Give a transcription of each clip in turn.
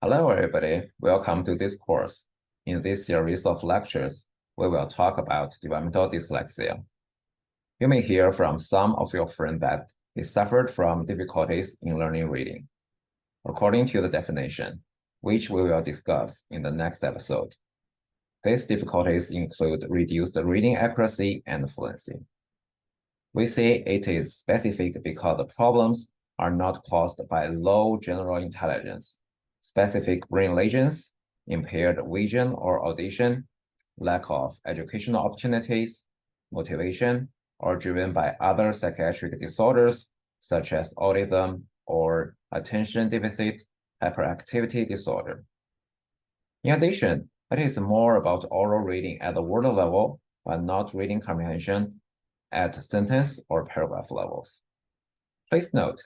Hello, everybody. Welcome to this course. In this series of lectures, we will talk about developmental dyslexia. You may hear from some of your friends that they suffered from difficulties in learning reading, according to the definition, which we will discuss in the next episode. These difficulties include reduced reading accuracy and fluency. We say it is specific because the problems are not caused by low general intelligence, specific brain lesions, impaired vision or audition, lack of educational opportunities, motivation, or driven by other psychiatric disorders such as autism or attention deficit hyperactivity disorder. In addition, it is more about oral reading at the word level, but not reading comprehension at sentence or paragraph levels. Please note,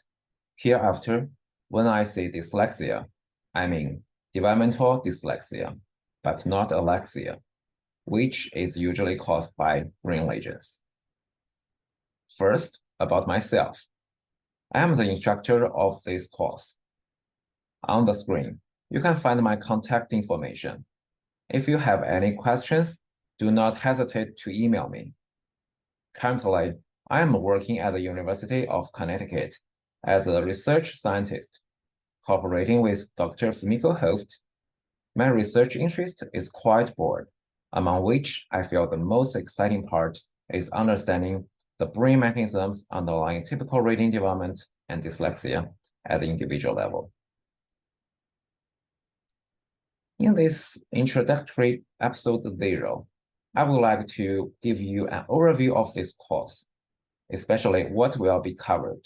hereafter, when I say dyslexia, I mean developmental dyslexia, but not alexia, which is usually caused by brain lesions. First, about myself. I am the instructor of this course. On the screen, you can find my contact information. If you have any questions, do not hesitate to email me. Currently, I am working at the University of Connecticut as a research scientist, cooperating with Dr. Fumiko Hoft. My research interest is quite broad, among which I feel the most exciting part is understanding the brain mechanisms underlying typical reading development and dyslexia at the individual level. In this introductory episode 0, I would like to give you an overview of this course, especially what will be covered.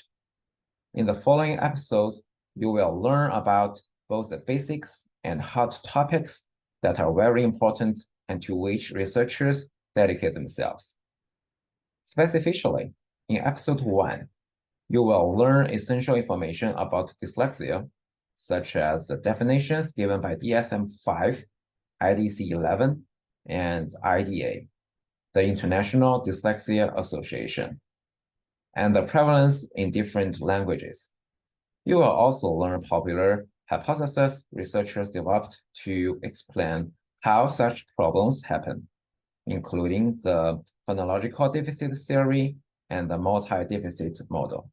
In the following episodes, you will learn about both the basics and hot topics that are very important and to which researchers dedicate themselves. Specifically, in episode 1, you will learn essential information about dyslexia, such as the definitions given by DSM-5, IDC-11, and IDA, the International Dyslexia Association, and the prevalence in different languages. You will also learn popular hypotheses researchers developed to explain how such problems happen, including the phonological deficit theory and the multi-deficit model.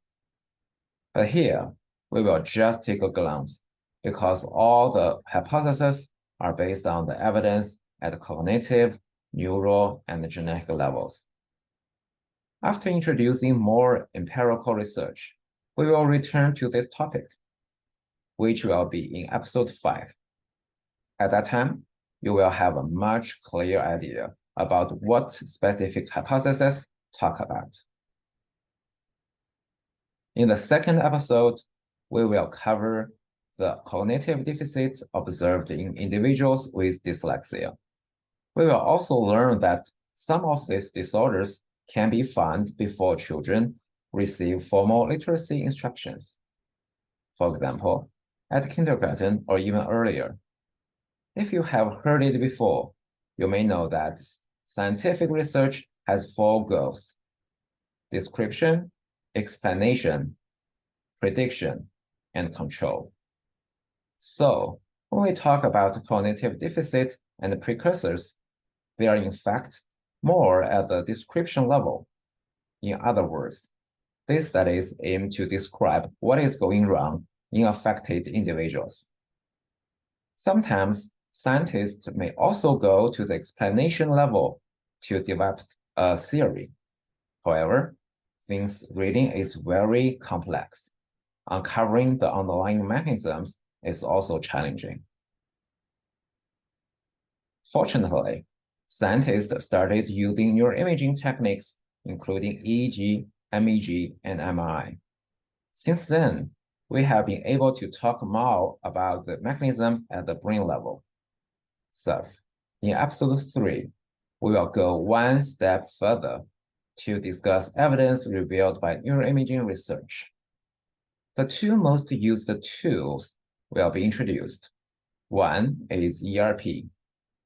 But here, we will just take a glance because all the hypotheses are based on the evidence at cognitive, neural, and genetic levels. After introducing more empirical research, we will return to this topic, which will be in episode 5. At that time, you will have a much clearer idea about what specific hypotheses talk about. In the second episode, we will cover the cognitive deficits observed in individuals with dyslexia. We will also learn that some of these disorders can be found before children receive formal literacy instructions. For example, at kindergarten or even earlier. If you have heard it before, you may know that scientific research has 4 goals: description, explanation, prediction, and control. So, when we talk about cognitive deficit and precursors, they are in fact more at the description level. In other words, these studies aim to describe what is going wrong in affected individuals. Sometimes, scientists may also go to the explanation level to develop a theory. However, since reading is very complex, uncovering the underlying mechanisms is also challenging. Fortunately, scientists started using neuroimaging techniques, including EEG, MEG, and MRI. Since then, we have been able to talk more about the mechanisms at the brain level. Thus, in episode 3, we will go one step further to discuss evidence revealed by neuroimaging research. The 2 most used tools will be introduced. One is ERP,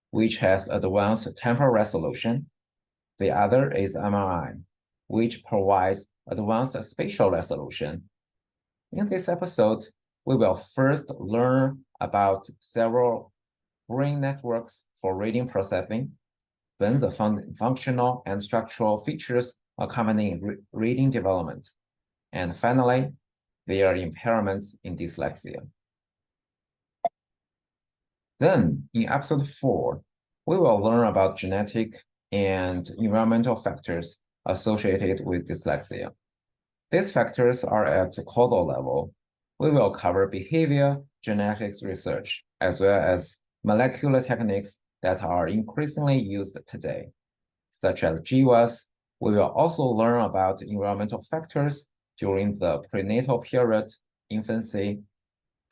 which has advanced temporal resolution. The other is MRI, which provides advanced spatial resolution. In this episode, we will first learn about several brain networks for reading processing, then the functional and structural features accompanying reading development, and finally, their impairments in dyslexia. Then, in episode 4, we will learn about genetic and environmental factors associated with dyslexia. These factors are at the causal level. We will cover behavior genetics research, as well as molecular techniques that are increasingly used today, such as GWAS. We will also learn about environmental factors during the prenatal period, infancy,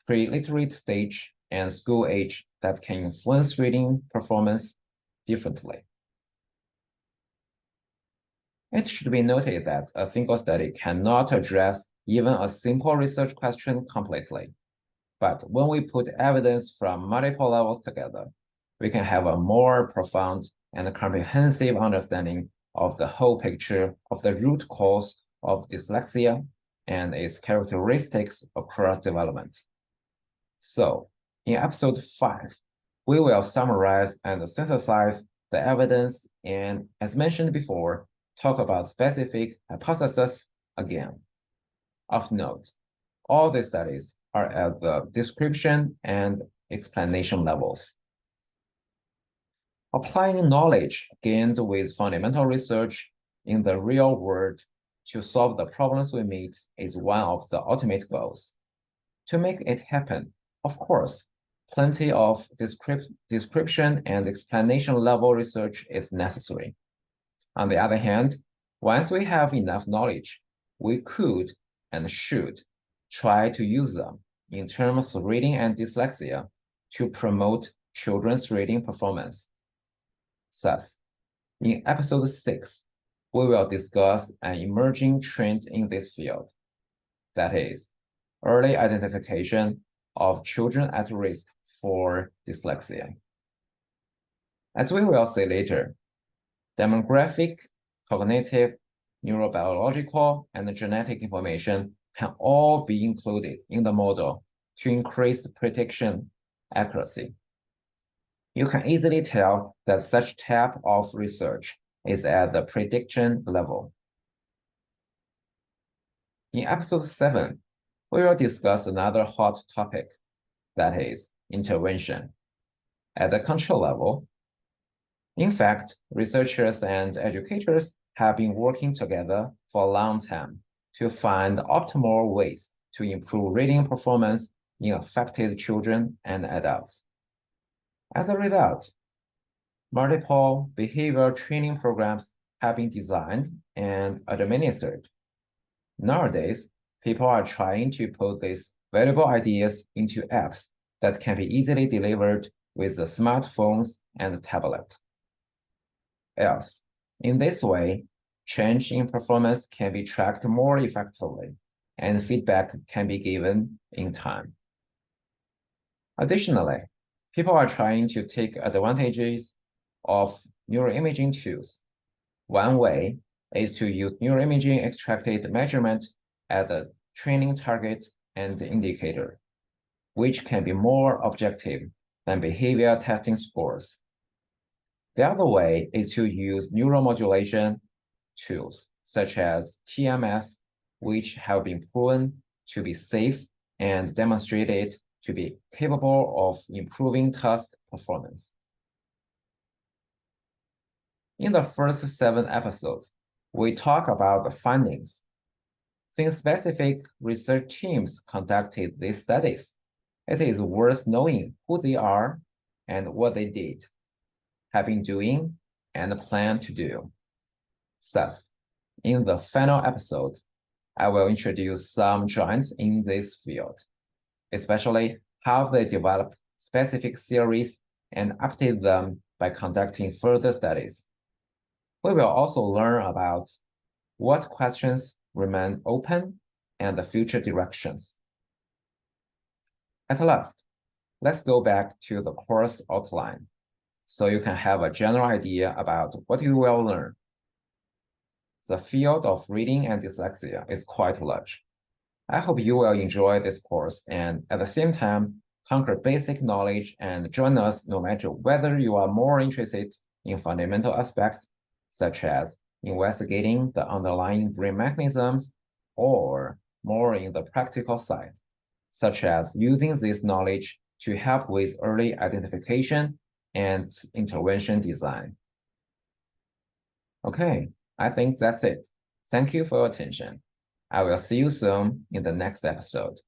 pre-literate stage, and school age that can influence reading performance differently. It should be noted that a single study cannot address even a simple research question completely. But when we put evidence from multiple levels together, we can have a more profound and comprehensive understanding of the whole picture of the root cause of dyslexia and its characteristics across development. So, in episode 5, we will summarize and synthesize the evidence and, as mentioned before, talk about specific hypotheses again. Of note, all these studies are at the description and explanation levels. Applying knowledge gained with fundamental research in the real world to solve the problems we meet is one of the ultimate goals. To make it happen, of course, plenty of description and explanation level research is necessary. On the other hand, once we have enough knowledge, we could and should try to use them in terms of reading and dyslexia to promote children's reading performance. Thus, in episode 6, we will discuss an emerging trend in this field, that is, early identification of children at risk for dyslexia. As we will see later, demographic, cognitive, neurobiological, and genetic information can all be included in the model to increase prediction accuracy. You can easily tell that such type of research is at the prediction level. In episode 7, we will discuss another hot topic, that is, intervention. At the control level, in fact, researchers and educators have been working together for a long time to find optimal ways to improve reading performance in affected children and adults. As a result, multiple behavior training programs have been designed and administered. Nowadays, people are trying to put these valuable ideas into apps that can be easily delivered with the smartphones and tablet. Else, in this way, change in performance can be tracked more effectively, and feedback can be given in time. Additionally, people are trying to take advantages of neuroimaging tools. One way is to use neuroimaging extracted measurement as a training target and indicator, which can be more objective than behavior testing scores. The other way is to use neuromodulation tools, such as TMS, which have been proven to be safe and demonstrated to be capable of improving task performance. In the first 7 episodes, we talk about the findings. Since specific research teams conducted these studies, it is worth knowing who they are and what they did, have been doing, and plan to do. Thus, in the final episode, I will introduce some giants in this field, especially how they develop specific theories and update them by conducting further studies. We will also learn about what questions remain open and the future directions. At last, let's go back to the course outline so you can have a general idea about what you will learn. The field of reading and dyslexia is quite large. I hope you will enjoy this course and at the same time conquer basic knowledge and join us no matter whether you are more interested in fundamental aspects, such as investigating the underlying brain mechanisms, or more in the practical side, such as using this knowledge to help with early identification and intervention design. Okay, I think that's it. Thank you for your attention. I will see you soon in the next episode.